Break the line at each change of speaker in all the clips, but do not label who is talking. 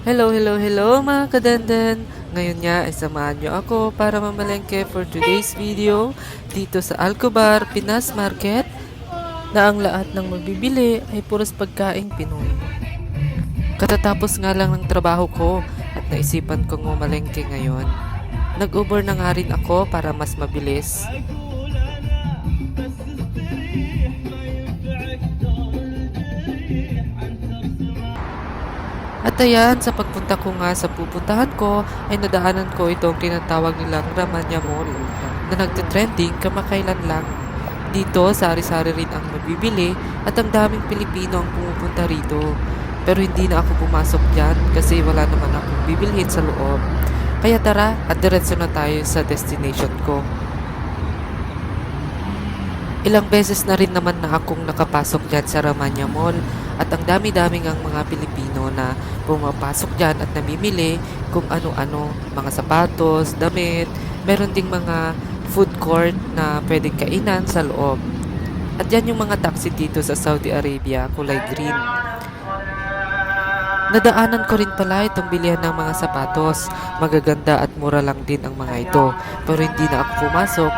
Hello mga kadenden! Ngayon nga ay samahan nyo ako para mamalengke for today's video dito sa Alcobar, Pinas Market na ang lahat ng mabibili ay puros pagkaing Pinoy. Katatapos nga lang ng trabaho ko at naisipan kong mamalengke ngayon. Nag-Uber na nga rin ako para mas mabilis. At ayan, sa pagpunta ko nga sa pupuntahan ko, ay nadaanan ko itong tinatawag nilang Ramanya Mall na nagtitrending kamakailan lang. Dito, sari-sari rin ang mabibili at ang daming Pilipino ang pumupunta rito. Pero hindi na ako pumasok dyan kasi wala naman akong bibilhin sa loob. Kaya tara at diretso na tayo sa destination ko. Ilang beses na rin naman na akong nakapasok dyan sa Ramanya Mall at ang dami-daming ang mga Pilipino na pumapasok dyan at namimili kung ano-ano, mga sapatos, damit, meron ding mga food court na pwedeng kainan sa loob. At yan yung mga taxi dito sa Saudi Arabia, kulay green. Nadaanan ko rin pala itong bilihan ng mga sapatos. Magaganda at mura lang din ang mga ito. Pero hindi na ako pumasok.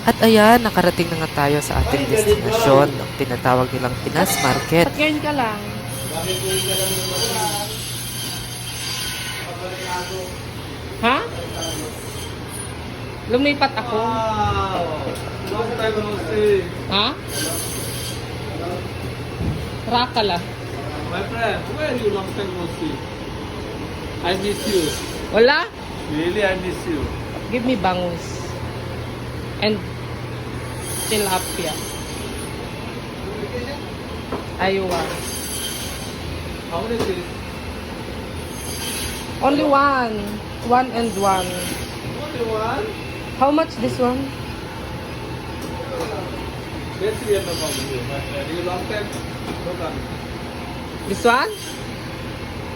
At ayan, nakarating na nga tayo sa ating destinasyon, ang tinatawag nilang Pinas Market.
Ba't ngayon ka lang? Ha? Lumipat ako.
Long time no see.
Ha? Rakala.
My friend, where are you long time no see? I miss you.
Wala?
Really, I miss you.
Give me bangus. And tilapia. Aywa.
How many days?
Only one. One and one.
Only one?
How much this one?
Let's see no problem you, my friend. You long time no come.
This one?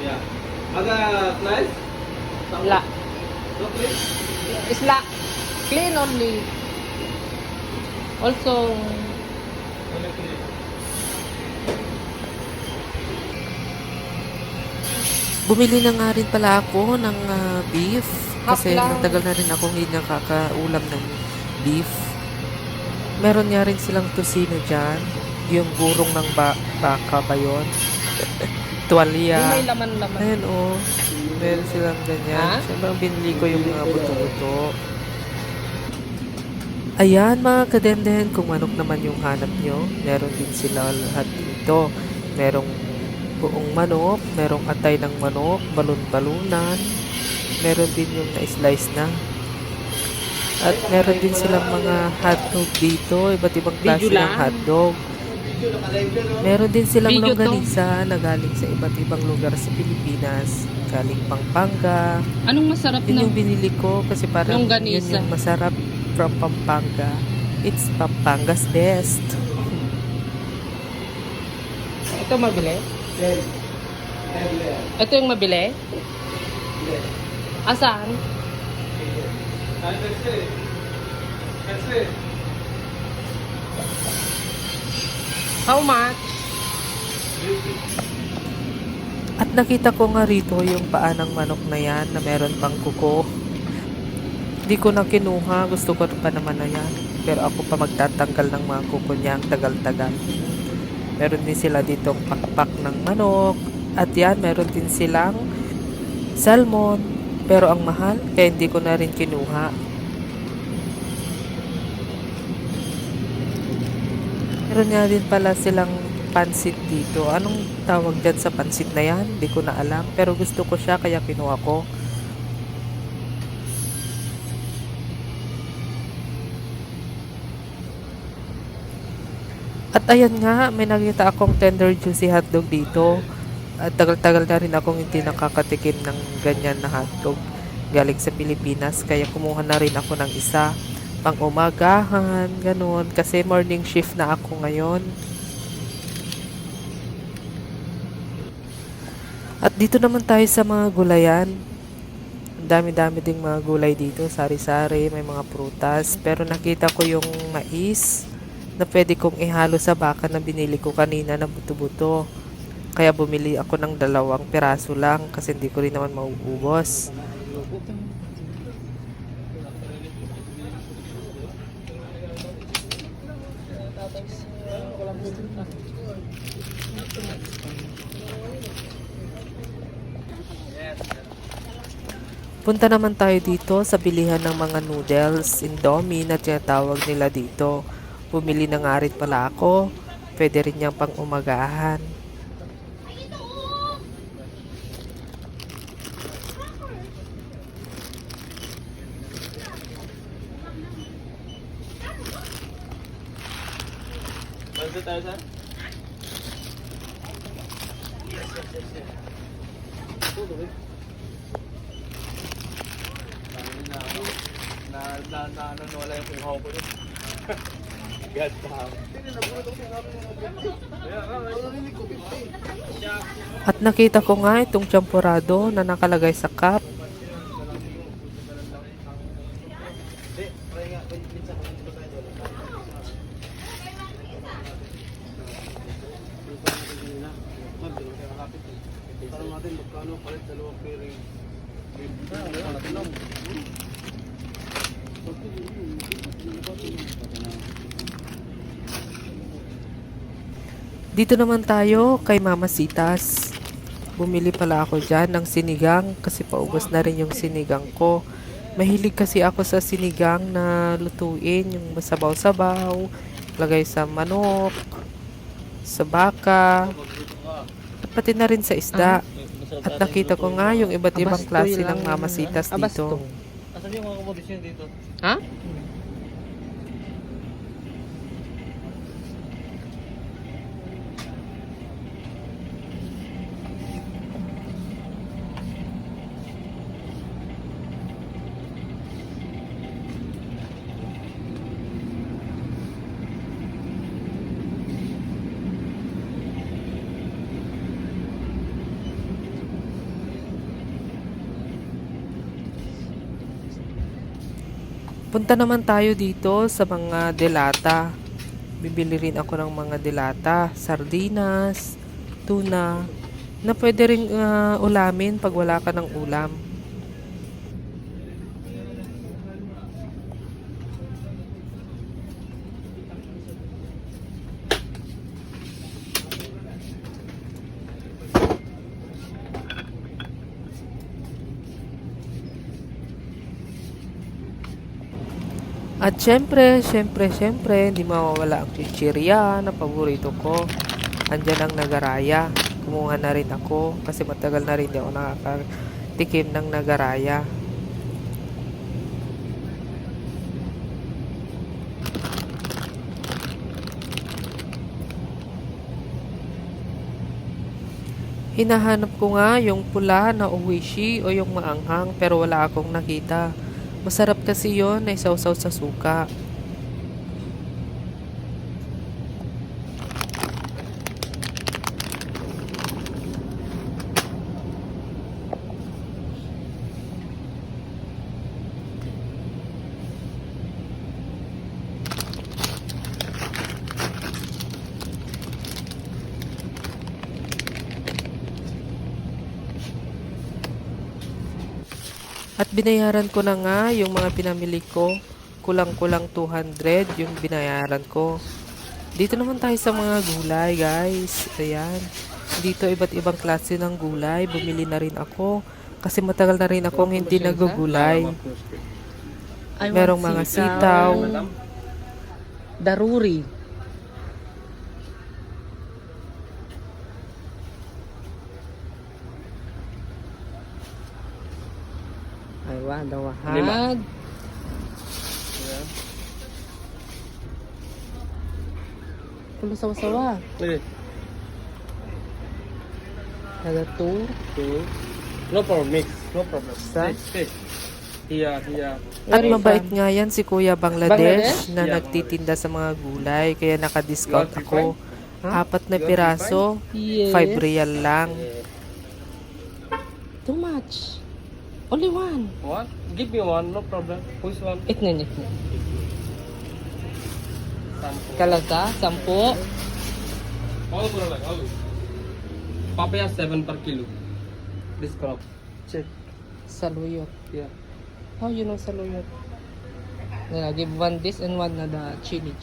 Yeah. Other price?
La.
No price?
Isla. Clean only. Also,
Only price.
Bumili na nga rin pala ako ng beef kasi
Half lang.
matagal na rin akong hindi nakakaulam ng beef. Meron nga rin silang tosino dyan, yung gurong ng baka ba yun? Tuwalya.
yung may laman-laman.
Ayan meron silang ganyan.
Ha?
Siyempre ang binili ko yung mga buto-buto. Ayan mga kadenden, kung manok naman yung hanap nyo, meron din sila lahat dito. Merong buong manok, merong atay ng manok, balon-balunan, meron din yung na-slice na. At meron din silang mga hotdog dito, iba't ibang klase
Video
ng
lang.
hotdog. Meron din silang
Video to.
longganisa na galing sa iba't ibang lugar sa Pilipinas. Galing Pampanga.
Anong masarap
Yun
na?
yung binili ko kasi parang yun
Longganisa.
yung masarap from Pampanga. It's Pampanga's best.
Ito mabili? Ito yung mabili? Asaan?
Kasi,
How much?
At nakita ko nga rito yung paa ng manok na yan na meron pang kuko. Hindi ko na kinuha. Gusto ko pa naman na yan. Pero ako pa magtatanggal ng mga kuko niya. Ang tagal-tagal. Meron din sila ditong pakpak ng manok. At yan, meron din silang salmon. Pero ang mahal, kaya hindi ko na rin kinuha. Meron nga din pala silang pansit dito. Anong tawag dyan sa pansit na yan? Hindi ko na alam. Pero gusto ko siya kaya kinuha ko. At ayan nga, may nakita akong tender juicy hotdog dito. At tagal-tagal na rin akong hindi nakakatikim ng ganyan na hotdog galing sa Pilipinas. Kaya kumuha na rin ako ng isa. Pang umagahan, ganun. Kasi morning shift na ako ngayon. At dito naman tayo sa mga gulayan. Ang dami-dami ding mga gulay dito. Sari-sari, may mga prutas. Pero nakita ko yung mais na pwede kong ihalo sa baka na binili ko kanina na buto-buto. Kaya bumili ako ng 2 piraso lang kasi hindi ko rin naman mauubos. Punta naman tayo dito sa bilihan ng mga noodles, Indomie na tinatawag nila dito. Bumili na nga rin pala ako. Pwede rin niyang pang umagahan.
Pwede tayo, sir? Wala yung pinakaw ko yun. God damn.
At nakita ko nga itong champurado na nakalagay sa cup.
Parang natin magkano palit 2 pairing.
Dito naman tayo kay Mama Sitas. Bumili pala ako dyan ng sinigang kasi paubos na rin yung sinigang ko. Mahilig kasi ako sa sinigang na lutuin, yung masabaw-sabaw, lagay sa manok, sa baka, at pati na rin sa isda. At nakita ko nga yung iba't ibang klase ng Mama Sitas dito.
Asan yung mga komodisyon dito?
Ha?
Punta naman tayo dito sa mga delata. Bibili rin ako ng mga delata, sardinas, tuna, na pwede rin ulamin pag wala ka ng ulam. At syempre, hindi mawawala ang chichirya na paborito ko. Andyan ang nagaraya. Kumuha na rin ako kasi matagal na rin di ako nakakatikim ng nagaraya. Hinahanap ko nga yung pula na uwishi o yung maanghang pero wala akong nakita. Masarap kasi yon na isawsaw sa suka. At binayaran ko na nga yung mga pinamili ko. Kulang-kulang 200 yung binayaran ko. Dito naman tayo sa mga gulay, guys. Ayan. Dito iba't ibang klase ng gulay. Bumili na rin ako. Kasi matagal na rin akong hindi nagugulay. Merong mga sitaw.
Daruri. Aywa, dawahad. Pulo sawa-sawa.
Pwede.
Ada 2.
No problem, mix. No problem.
Sa?
Stay. Hiya.
At mabait nga yan si Kuya Bangladesh
Bangladesh?
na
Yeah.
nagtitinda sa mga gulay. Kaya naka-discount
You want
ako.
Huh?
4 na piraso,
Yes.
5 real lang.
Too much. Only one.
What? Give me one, no problem. Which one?
Itnin.
Sample.
Kalata, 10.
All good, like all good. papaya 7 per kilo. This crop. Check.
Saluyot.
Yeah.
How you know saluyot? Yeah, give one this and one na the chili.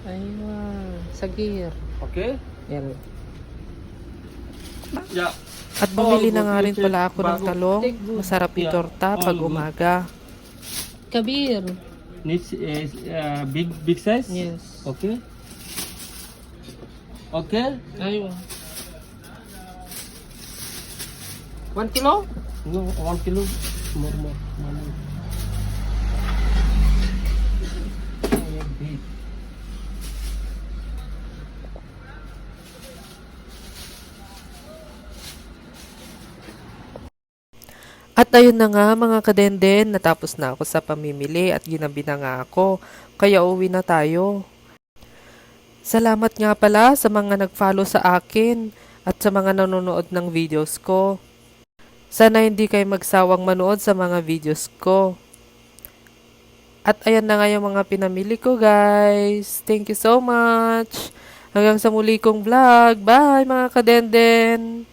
Ayun. Sagir.
Okay.
Yan.
Yeah.
At bumili na nga rin
Take
pala ako ng
bago.
talong.
Take good.
Masarap yung
Yeah.
torta
All
pag
good.
umaga.
Kabir.
Needs big size.
Yes.
Okay. Okay.
Ayun. 1 kilo?
No, 1 kilo. More. Big.
At ayun na nga mga kadenden, natapos na ako sa pamimili at ginabi na nga ako. Kaya uwi na tayo. Salamat nga pala sa mga nag-follow sa akin at sa mga nanonood ng videos ko. Sana hindi kayo magsawang manood sa mga videos ko. At ayan na nga yung mga pinamili ko guys. Thank you so much. Hanggang sa muli kong vlog. Bye mga kadenden.